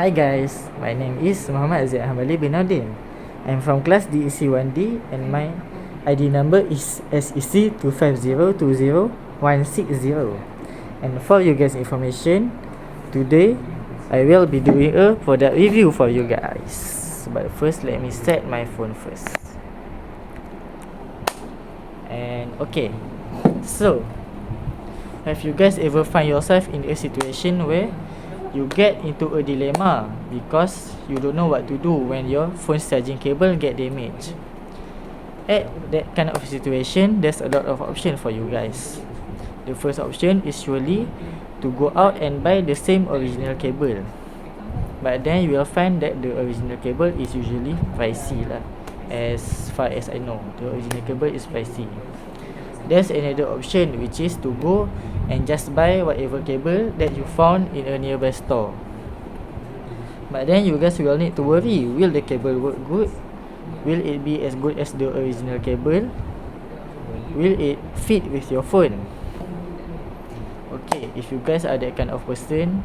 Hi guys, my name is Muhammad ZIYAD Hambali bin Nordin. I'm from class DEC1D and my ID number is SEC25020160. And for you guys information, today I will be doing a product review for you guys. But first, let me set my phone first. And okay, so have you guys ever find yourself in a situation where you get into a dilemma because you don't know what to do when your phone's charging cable get damaged? At that kind of situation, there's a lot of options for you guys. The first option is surely to go out and buy the same original cable, but then you will find that the original cable is usually pricey lah. As far as I know, the original cable is pricey. There's another option, which is to go and just buy whatever cable that you found in a nearby store. But then you guys will need to worry, will the cable work good? Will it be as good as the original cable? Will it fit with your phone? Okay, if you guys are that kind of person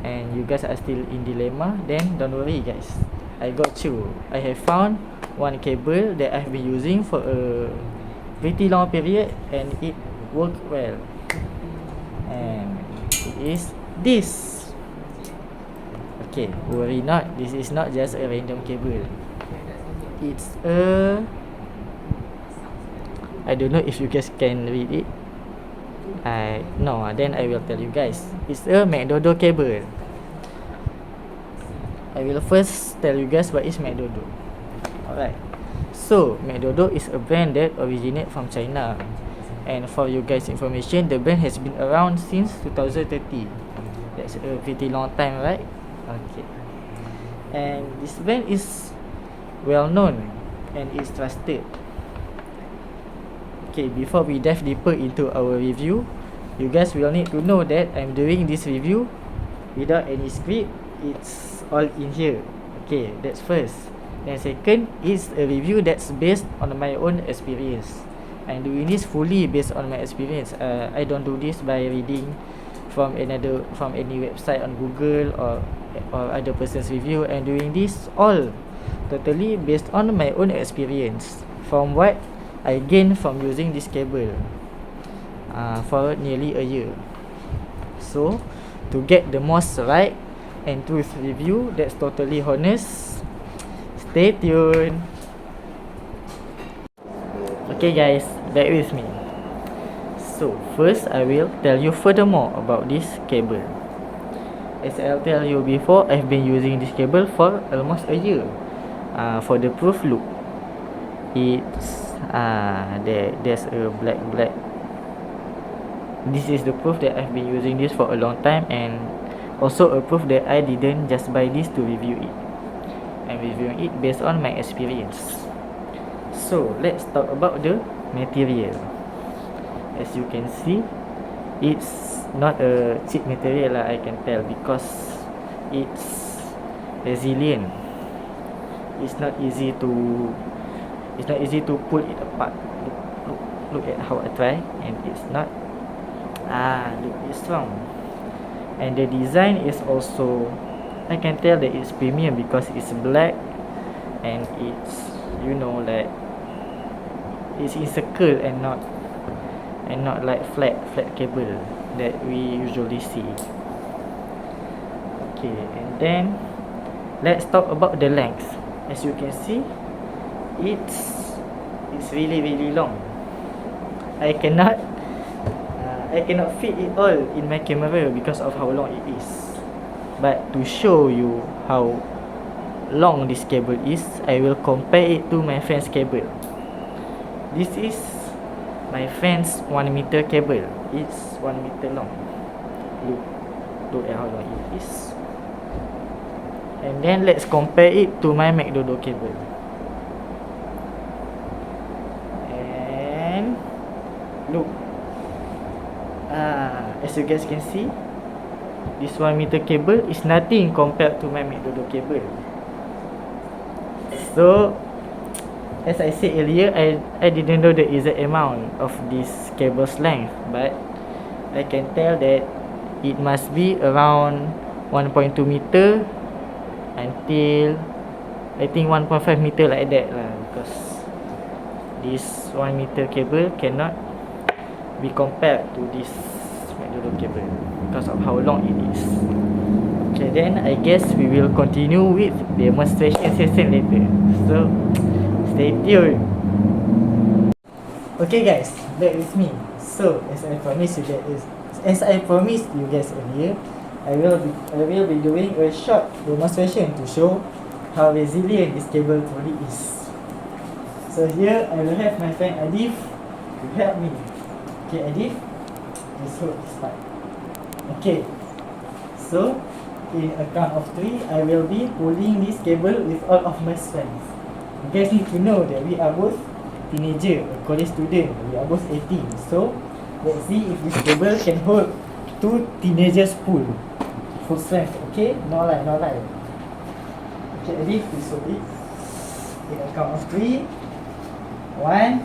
and you guys are still in dilemma, then don't worry guys, I got you. I have found one cable that I've been using for a pretty long period and it worked well, and it is this. Okay, worry not, this is not just a random cable. It's a, I don't know if you guys can read it. No, then I will tell you guys. It's a McDodo cable. I will first tell you guys what is McDodo. Alright, so McDodo is a brand that originates from China, and for you guys information, the brand has been around since 2030. That's a pretty long time, right? Okay, and this brand is well known and is trusted. Okay, before we dive deeper into our review, you guys will need to know that I'm doing this review without any script. It's all in here. Okay, that's first. And second, is a review that's based on my own experience. I'm doing this fully based on my experience. I don't do this by reading from any website on Google or other person's review. I'm doing this all totally based on my own experience from what I gained from using this cable for nearly a year. So to get the most right and truth review that's totally honest, stay tuned. Okay guys, bear with me. So first, I will tell you furthermore about this cable. As I'll tell you before, I've been using this cable for almost a year. For the proof, look, it's there's a black. This is the proof that I've been using this for a long time, and also a proof that I didn't just buy this to review it. I'm reviewing it based on my experience. So let's talk about the material. As you can see, it's not a cheap material lah, I can tell, because it's resilient. It's not easy to pull it apart. Look at how I try, and it's not. Look, it's strong. And the design is also, I can tell that it's premium because it's black and it's, you know, like it's in circle and not like flat cable that we usually see. Okay, and then let's talk about the length. As you can see, it's really long. I cannot fit it all in my camera because of how long it is. But to show you how long this cable is, I will compare it to my friend's cable. This is my friend's 1 meter cable. It's 1 meter long. Look at how long it is. And then let's compare it to my McDodo cable. And look, as you guys can see, this 1 meter cable is nothing compared to my McDodo cable. So as I said earlier, I didn't know the exact amount of this cable's length, but I can tell that it must be around 1.2 meter until I think 1.5 meter like that lah, because this 1 meter cable cannot be compared to this McDodo cable because of how long it is. Okay, then I guess we will continue with demonstration session later, so stay tuned. Okay guys, back with me. So as I promised you guys earlier, I will be doing a short demonstration to show how resilient this cable truly is. So here I will have my friend Adif to help me. Okay Adif, just hold this part. Okay, so in a count of 3, I will be pulling this cable with all of my strength. You guys need to know that we are both teenager, a college student, we are both 18. So let's see if this cable can hold 2 teenagers pull full strength. Okay, no lie. Okay Adif, please hold it. In a count of 3, 1,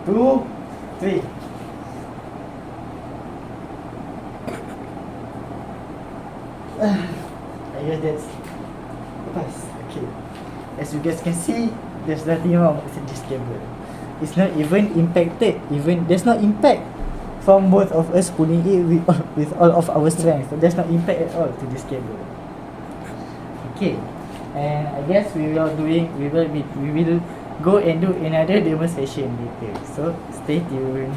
2, 3. I guess that's fast. Okay, as you guys can see, there's nothing wrong with this cable. It's not even impacted. Even there's no impact from both of us pulling it with all of our strength. So there's no impact at all to this cable. Okay, and I guess we will go and do another demonstration later. So stay tuned.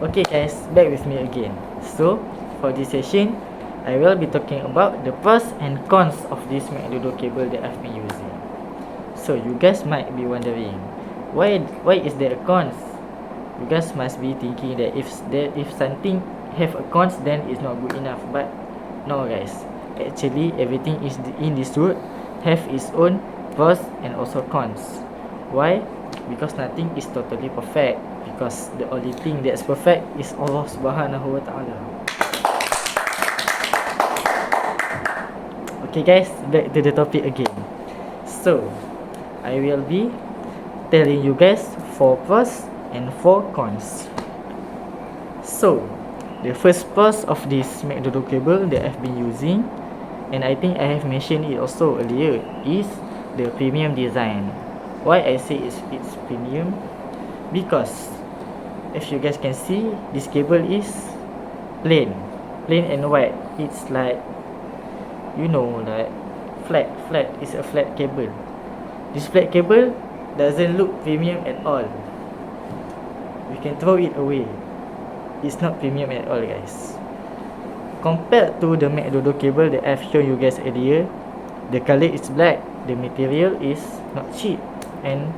Okay guys, back with me again. So for this session, I will be talking about the pros and cons of this McDodo cable that I've been using. So you guys might be wondering, why is there a cons? You guys must be thinking that if something have a cons, then it's not good enough. But no guys, actually everything is in this world have its own pros and also cons. Why? Because nothing is totally perfect. Because the only thing that's perfect is Allah Subhanahu wa Ta'ala. Okay guys, back to the topic again. So I will be telling you guys 4 pros and 4 cons. So the first pros of this McDodo cable that I've been using, and I think I have mentioned it also earlier, is the premium design. Why I say it's premium? Because if you guys can see, this cable is plain and white. It's like, you know, like flat. It's a flat cable. This flat cable doesn't look premium at all. We can throw it away. It's not premium at all guys. Compared to the McDodo cable that I've shown you guys earlier, the color is black, the material is not cheap, and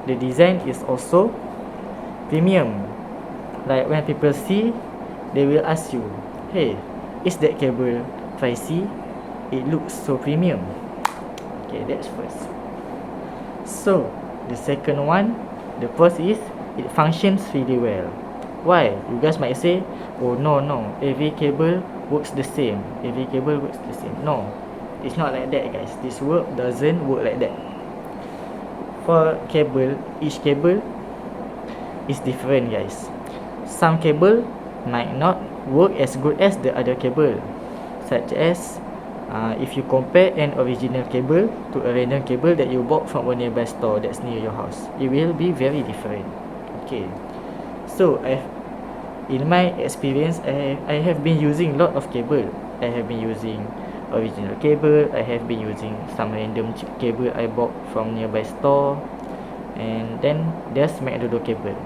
the design is also premium. Like when people see, they will ask you, hey, is that cable pricey? It looks so premium. Okay, that's first. So the second one, the first is it functions really well. Why? You guys might say, oh no, every cable works the same. No, it's not like that guys. This doesn't work like that. For cable, each cable is different guys. Some cable might not work as good as the other cable, such as if you compare an original cable to a random cable that you bought from a nearby store that's near your house, it will be very different. Okay, so in my experience, I have been using a lot of cable. I have been using original cable, I have been using some random cheap cable I bought from nearby store, and then there's McDodo cable.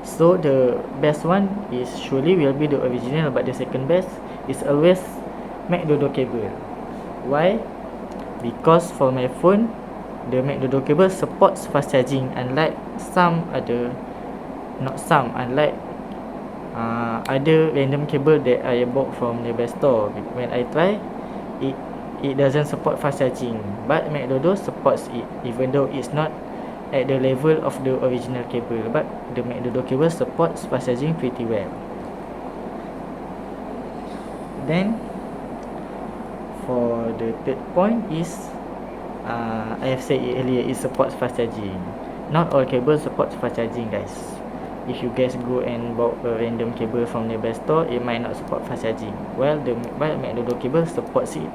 So the best one is surely will be the original, but the second best is always McDodo cable. Why? Because for my phone, the McDodo cable supports fast charging, unlike other random cable that I bought from nearby store. When I try, it doesn't support fast charging, but McDodo supports it, even though it's not at the level of the original cable, but the McDodo cable supports fast charging pretty well. Then for the third point is, I have said it earlier, it supports fast charging. Not all cables support fast charging guys. if you guys go and bought a random cable from nearby store, it might not support fast charging. Well, the McDodo cable supports it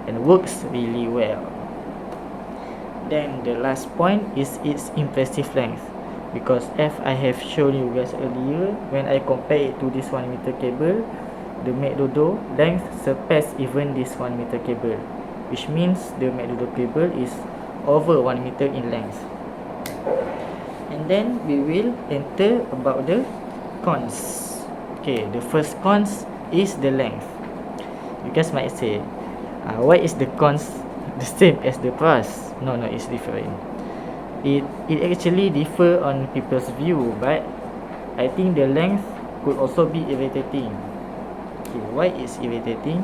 and works really well. Then the last point is its impressive length, because as I have shown you guys earlier, when I compare it to this 1 meter cable, the McDodo length surpass even this 1 meter cable, which means the McDodo cable is over 1 meter in length. And then we will enter about the cons. Okay, the first cons is the length. You guys might say, why is the cons the same as the pros? No, it's different. It actually differ on people's view, but I think the length could also be irritating. Okay, why is irritating?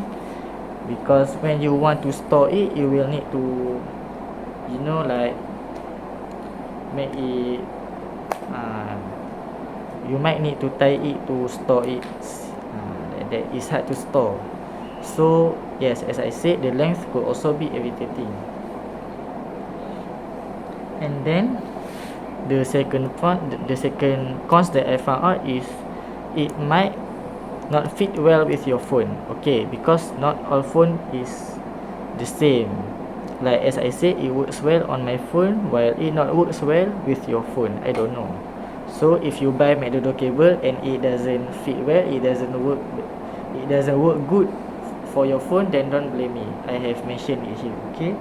Because when you want to store it, you will need to, you know, like make it, you might need to tie it to store it. That is hard to store. So yes, as I said, the length could also be irritating. And then the second cons that I found out is it might not fit well with your phone. Okay, because not all phone is the same. Like as I said, it works well on my phone, while it not works well with your phone. I don't know. So if you buy McDodo cable and it doesn't fit well, it doesn't work good for your phone, then don't blame me. I have mentioned it here. Okay.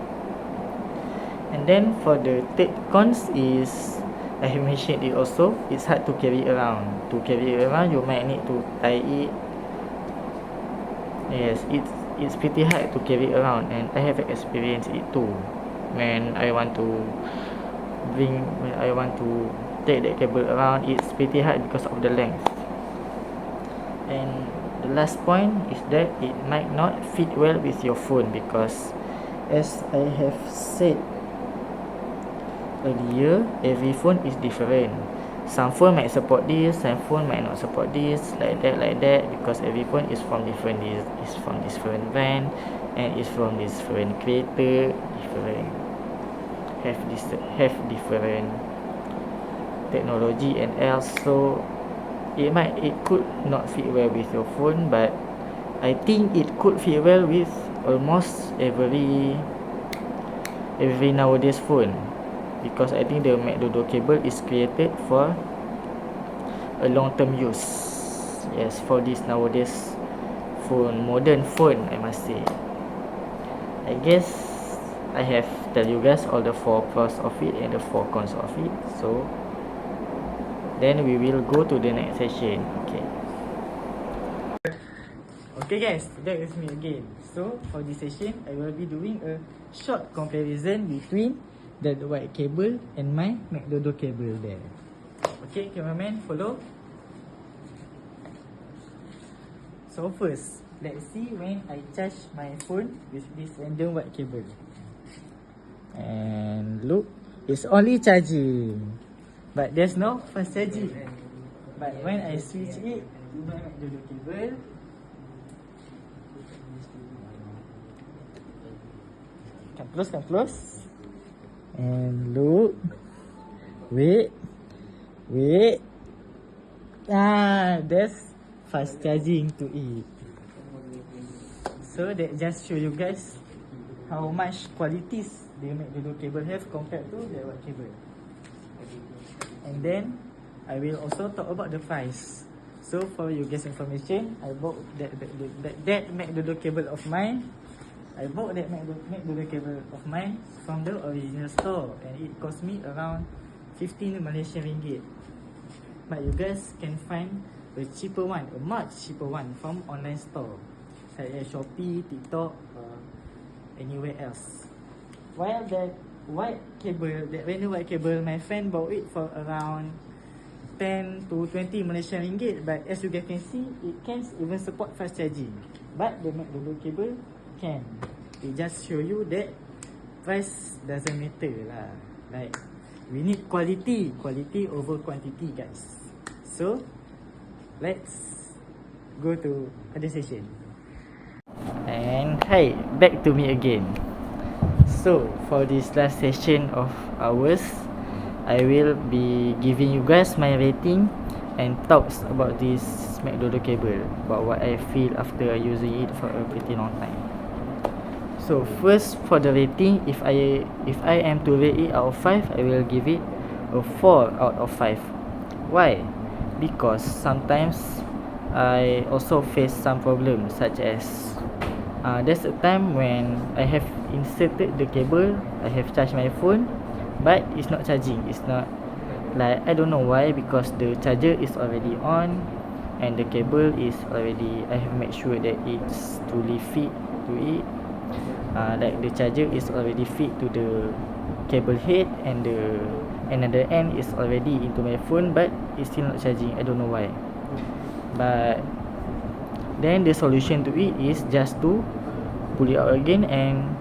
And then for the third cons is, I have mentioned it also, it's hard to carry around. To carry around, you might need to tie it. Yes, it's pretty hard to carry around, and I have experienced it too. When I want to take that cable around, it's pretty hard because of the length. And the last point is that it might not fit well with your phone, because as I have said earlier, every phone is different. Some phone might support this, some phone might not support this, like that, because every phone is from different brand, and is from different creator, have different technology and else. So it could not fit well with your phone, but I think it could fit well with almost every nowadays phone, because I think the McDodo cable is created for a long-term use. Yes, for this nowadays modern phone, I must say. I guess I have tell you guys all the 4 pros of it and the 4 cons of it. So then we will go to the next session. Okay guys, that is me again. So for this session, I will be doing a short comparison between the white cable and my McDodo cable there. Okay, cameraman, follow. So first, let's see when I charge my phone with this random white cable. And look, it's only charging, but there's no fast charging. But when I switch it to my McDodo cable, come close. And look, wait, there's fast charging to it. So that just show you guys how much qualities the McDodo cable have compared to the white cable. And then I will also talk about the price. So for you guys information, I bought that McDodo cable of mine. I bought that McDodo cable of mine from the original store, and it cost me around 15 Malaysian Ringgit. But you guys can find a cheaper one, a much cheaper one from online store, such as Shopee, TikTok, or anywhere else. While that random white cable, my friend bought it for around 10 to 20 Malaysian Ringgit. But as you guys can see, it can't even support fast charging. But the McDodo cable can. It just show you that price doesn't matter lah. Like, we need quality over quantity, guys. So let's go to other session. And hi, back to me again. So for this last session of ours, I will be giving you guys my rating and talks about this McDodo cable, about what I feel after using it for a pretty long time. So first, for the rating, if I am to rate it out of 5, I will give it a 4 out of 5. Why? Because sometimes I also face some problems, such as there's a time when I have inserted the cable, I have charged my phone, but it's not charging. It's not, like, I don't know why, because the charger is already on and the cable is already, I have made sure that it's truly fit to it. Like the charger is already fit to the cable head, and the another end is already into my phone, but it's still not charging. I don't know why. But then the solution to it is just to pull it out again and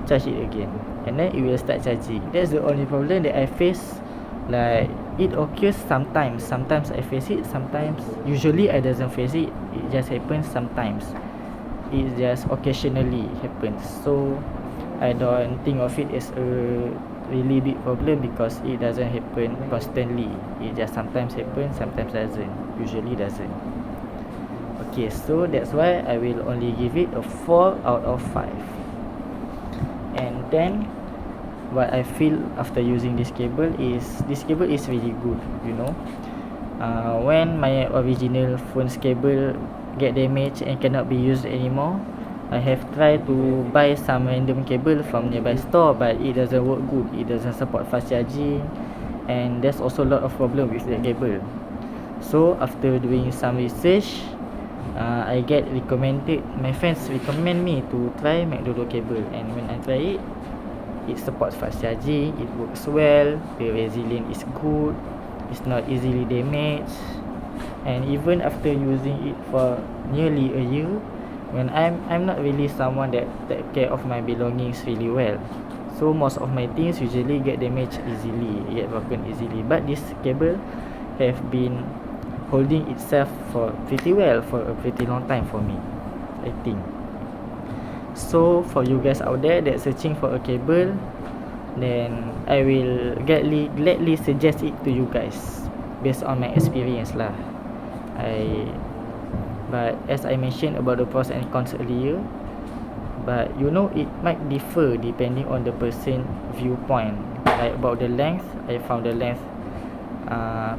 charge it again, and then it will start charging. That's the only problem that I face. Like, it occurs sometimes I face it, sometimes, usually I doesn't face it. It just happens sometimes. It just occasionally happens. So I don't think of it as a really big problem, because it doesn't happen constantly. It just sometimes happens, sometimes doesn't, usually doesn't. Okay, so that's why I will only give it a 4 out of 5. And then what I feel after using this cable is really good, you know. When my original phone's cable get damaged and cannot be used anymore, I have tried to buy some random cable from nearby store, but it doesn't work good. It doesn't support fast charging, and there's also a lot of problem with that cable. So after doing some research, I get recommended, my friends recommend me to try McDodo cable, and when I try it, it supports fast charging, it works well, the resilience is good, it's not easily damaged. And even after using it for nearly a year, when I'm not really someone that take care of my belongings really well, so most of my things usually get damaged easily, get broken easily. But this cable have been holding itself for pretty well for a pretty long time for me, I think. So for you guys out there that searching for a cable, then I will gladly suggest it to you guys based on my experience lah. But as I mentioned about the pros and cons earlier, but you know, it might differ depending on the person viewpoint. Like about the length, I found the length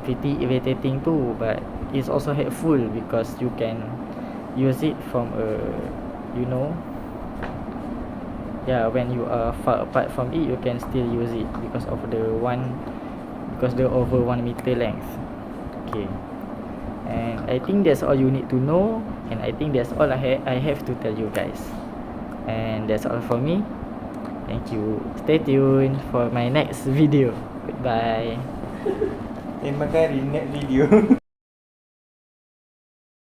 pretty irritating too, but it's also helpful because you can use it from a, you know, when you are far apart from it, you can still use it because of the over 1 meter length. Okay, and I think that's all you need to know, and I think that's all I have to tell you guys. And that's all for me. Thank you. Stay tuned for my next video. Goodbye. Terima kasih next video.